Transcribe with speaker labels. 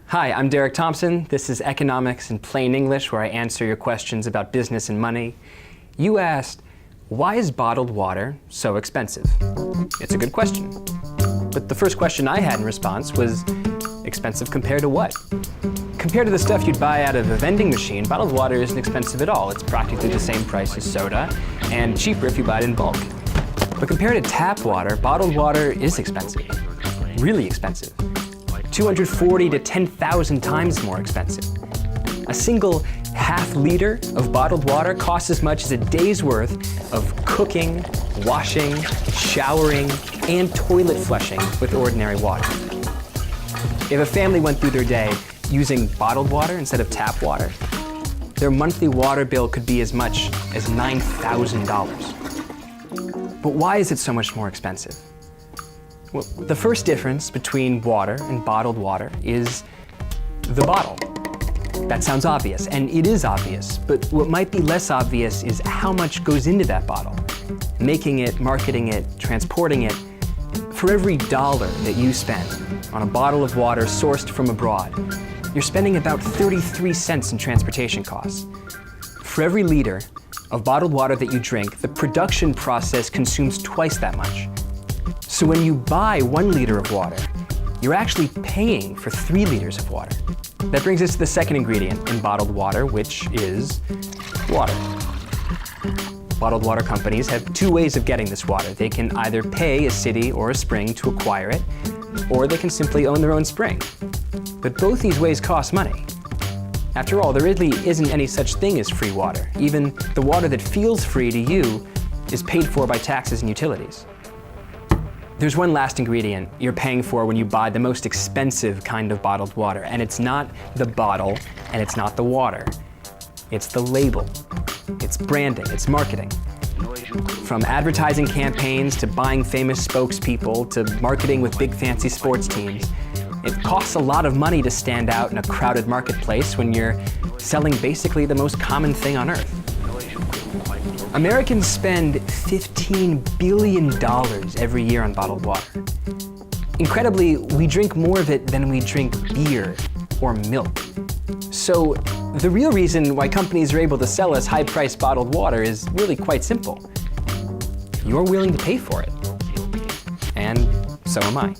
Speaker 1: Hi, I'm Derek Thompson. This is Economics in Plain English, where I answer your questions about business and money. You asked, why is bottled water so expensive? It's a good question. But the first question I had in response was, expensive compared to what? Compared to the stuff you'd buy out of a vending machine, bottled water isn't expensive at all. It's practically the same price as soda, and cheaper if you buy it in bulk. But compared to tap water, bottled water is expensive. Really expensive. 240 to 10,000 times more expensive. A single half liter of bottled water costs as much as a day's worth of cooking, washing, showering, and toilet flushing with ordinary water. If a family went through their day using bottled water instead of tap water, their monthly water bill could be as much as $9,000. But why is it so much more expensive? Well, the first difference between water and bottled water is the bottle. That sounds obvious, and it is obvious, but what might be less obvious is how much goes into that bottle. Making it, marketing it, transporting it. For every dollar that you spend on a bottle of water sourced from abroad, you're spending about 33 cents in transportation costs. For every liter of bottled water that you drink, the production process consumes twice that much. So when you buy 1 liter of water, you're actually paying for 3 liters of water. That brings us to the second ingredient in bottled water, which is water. Bottled water companies have 2 ways of getting this water. They can either pay a city or a spring to acquire it, or they can simply own their own spring. But both these ways cost money. After all, there really isn't any such thing as free water. Even the water that feels free to you is paid for by taxes and utilities. There's one last ingredient you're paying for when you buy the most expensive kind of bottled water, and it's not the bottle, and it's not the water. It's the label. It's branding, it's marketing. From advertising campaigns to buying famous spokespeople to marketing with big fancy sports teams, it costs a lot of money to stand out in a crowded marketplace when you're selling basically the most common thing on earth. Americans spend $15 billion every year on bottled water. Incredibly, we drink more of it than we drink beer or milk. So the real reason why companies are able to sell us high-priced bottled water is really quite simple. You're willing to pay for it. And so am I.